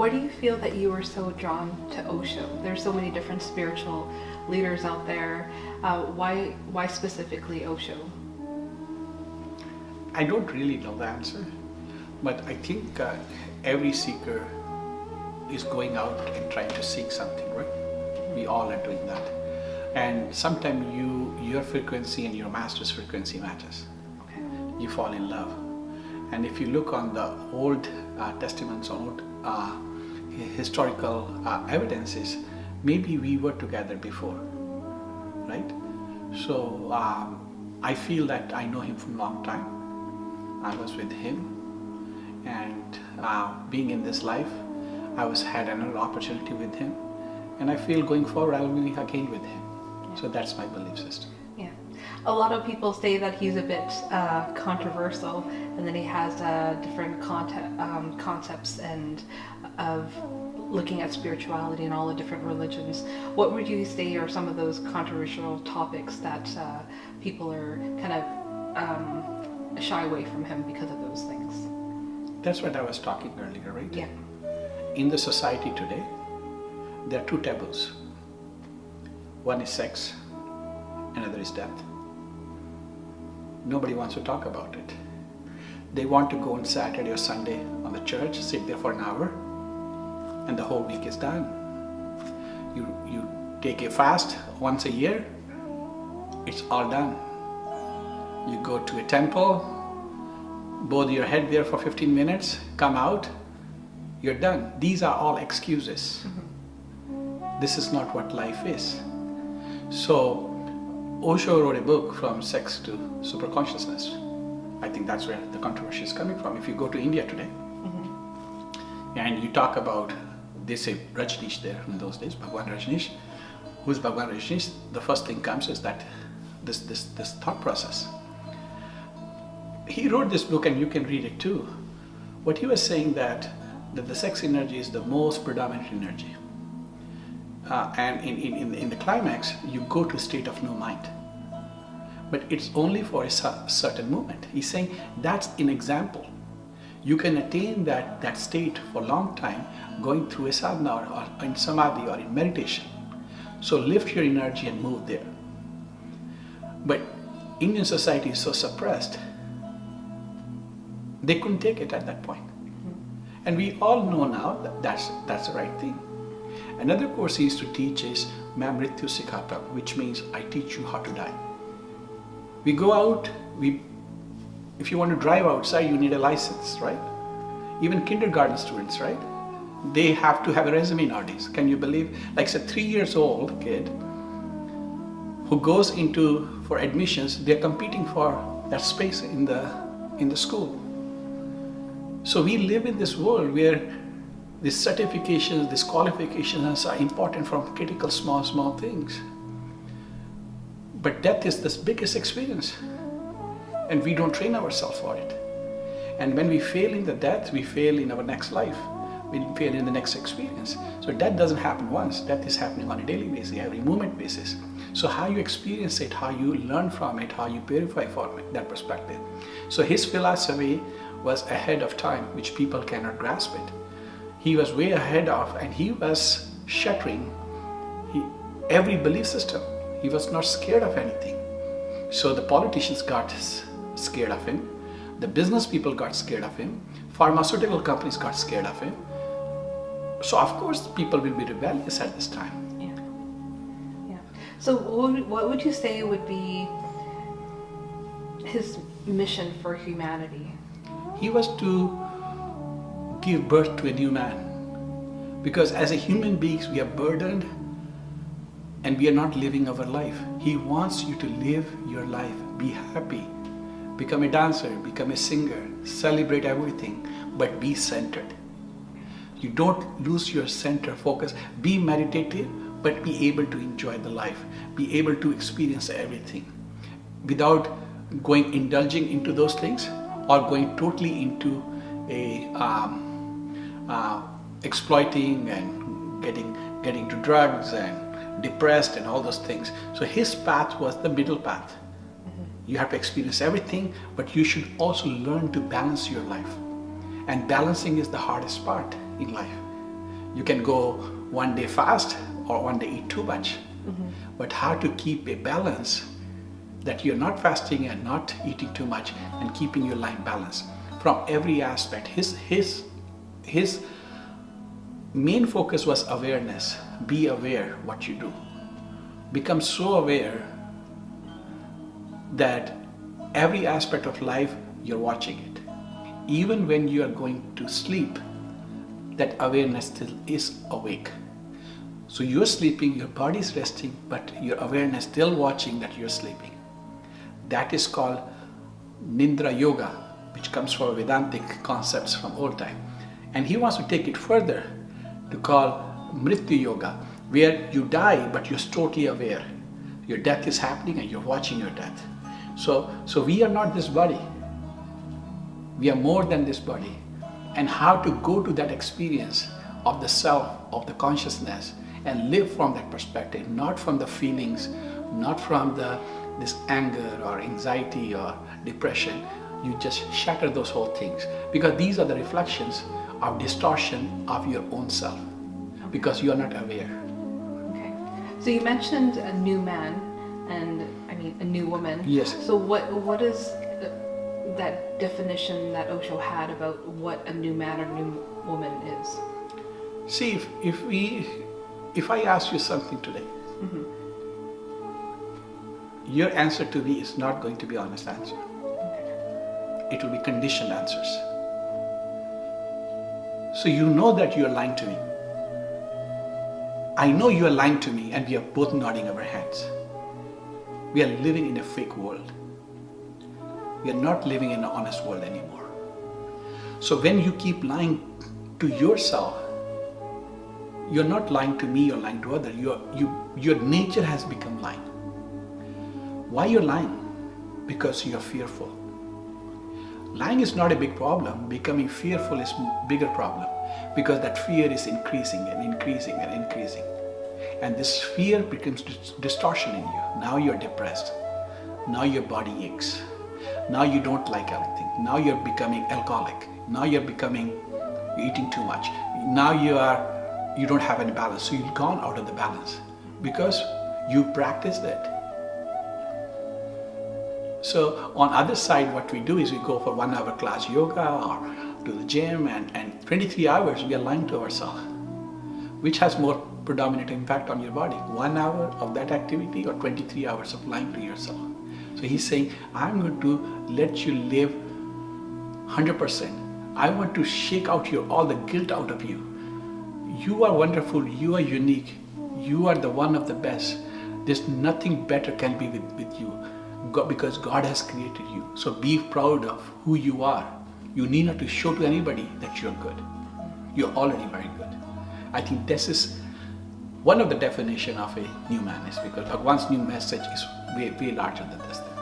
Why do you feel that you were so drawn to Osho? There's so many different spiritual leaders out there. Why specifically Osho? I don't really know the answer, but I think every seeker is going out and trying to seek something, right? We all are doing that. And sometimes your frequency and your master's frequency matches. Okay. You fall in love. And if you look on the old testaments, old historical evidences, maybe we were together before, right? So I feel that I know him from a long time. I was with him, and being in this life, I had another opportunity with him, and I feel going forward I'll be again with him. Yeah. So that's my belief system. Yeah, a lot of people say that he's a bit controversial, and then he has different concepts and of looking at spirituality and all the different religions. What would you say are some of those controversial topics that people are kind of shy away from him because of those things? That's what I was talking earlier, right? Yeah. In the society today, there are two taboos. One is sex, another is death. Nobody wants to talk about it. They want to go on Saturday or Sunday on the church, sit there for an hour, and the whole week is done. You take a fast once a year, it's all done. You go to a temple, bow your head there for 15 minutes, come out, you're done. These are all excuses. Mm-hmm. This is not what life is. So Osho wrote a book, From Sex to Superconsciousness. I think that's where the controversy is coming from. If you go to India today, mm-hmm. and you talk about, they say Rajneesh there in those days, Bhagwan Rajneesh. Who's Bhagwan Rajneesh? The first thing comes is that this thought process. He wrote this book, and you can read it too. What he was saying that the sex energy is the most predominant energy. And in the climax, you go to a state of no mind. But it's only for a certain moment. He's saying that's an example. You can attain that state for a long time going through a sadhana or in samadhi or in meditation. So lift your energy and move there. But Indian society is so suppressed, they couldn't take it at that point. Mm-hmm. And we all know now that that's the right thing. Another course he used to teach is Mrityu Sikhata, which means I teach you how to die. We go out, if you want to drive outside, you need a license, right? Even kindergarten students, right? They have to have a resume nowadays. Can you believe? Like a 3 years old kid who goes for admissions, they're competing for that space in the school. So we live in this world where these certifications, these qualifications are important from critical small things. But death is the biggest experience, and we don't train ourselves for it. And when we fail in the death, we fail in our next life. We fail in the next experience. So death doesn't happen once. Death is happening on a daily basis, every moment basis. So how you experience it, how you learn from it, how you purify from it, that perspective. So his philosophy was ahead of time, which people cannot grasp it. He was way ahead of, and he was shattering every belief system. He was not scared of anything. So the politicians got scared of him. The business people got scared of him. Pharmaceutical companies got scared of him. So of course people will be rebellious at this time. Yeah. So what would you say would be his mission for humanity? He was to give birth to a new man. Because as a human beings, we are burdened and we are not living our life. He wants you to live your life, be happy, become a dancer, become a singer, celebrate everything, but be centered. You don't lose your center focus. Be meditative, but be able to enjoy the life, be able to experience everything without indulging into those things or going totally into a exploiting and getting to drugs and depressed and all those things. So his path was the middle path. Mm-hmm. You have to experience everything, but you should also learn to balance your life. And balancing is the hardest part in life. You can go one day fast or one day eat too much. But how to keep a balance that you're not fasting and not eating too much and keeping your life balanced from every aspect. His main focus was awareness. Be aware what you do. Become so aware that every aspect of life you're watching it. Even when you are going to sleep, that awareness still is awake. So you're sleeping, your body is resting, but your awareness still watching that you're sleeping. That is called Nindra Yoga, which comes from Vedantic concepts from old time. And he wants to take it further to call Mrityu Yoga, where you die but you're totally aware. Your death is happening and you're watching your death. So we are not this body. We are more than this body. And how to go to that experience of the self, of the consciousness, and live from that perspective, not from the feelings, not from this anger or anxiety or depression. You just shatter those whole things, because these are the reflections of distortion of your own self, because you are not aware. Okay. So you mentioned a new man and a new woman. Yes. So what is that definition that Osho had about what a new man or new woman is? See, if I ask you something today, your answer to me is not going to be honest answer. It will be conditioned answers. So you know that you are lying to me. I know you are lying to me, and we are both nodding our heads. We are living in a fake world. We are not living in an honest world anymore. So when you keep lying to yourself, you're not lying to me or lying to others. Your nature has become lying. Why you're lying? Because you're fearful. Lying is not a big problem. Becoming fearful is a bigger problem, because that fear is increasing and increasing and increasing. And this fear becomes distortion in you. Now you're depressed. Now your body aches. Now you don't like anything. Now you're becoming alcoholic. Now you're eating too much. Now you don't have any balance. So you've gone out of the balance because you practiced it. So on other side, what we do is we go for 1 hour class yoga or to the gym, and 23 hours we are lying to ourselves. Which has more predominant impact on your body? 1 hour of that activity or 23 hours of lying to yourself? So he's saying, I'm going to let you live 100%. I want to shake out all the guilt out of you. You are wonderful, you are unique, you are the one of the best. There's nothing better can be with you, because God has created you. So be proud of who you are. You need not to show to anybody that you're good. You're already very good. I think this is one of the definition of a new man, is because Bhagwan's new message is way larger than this thing.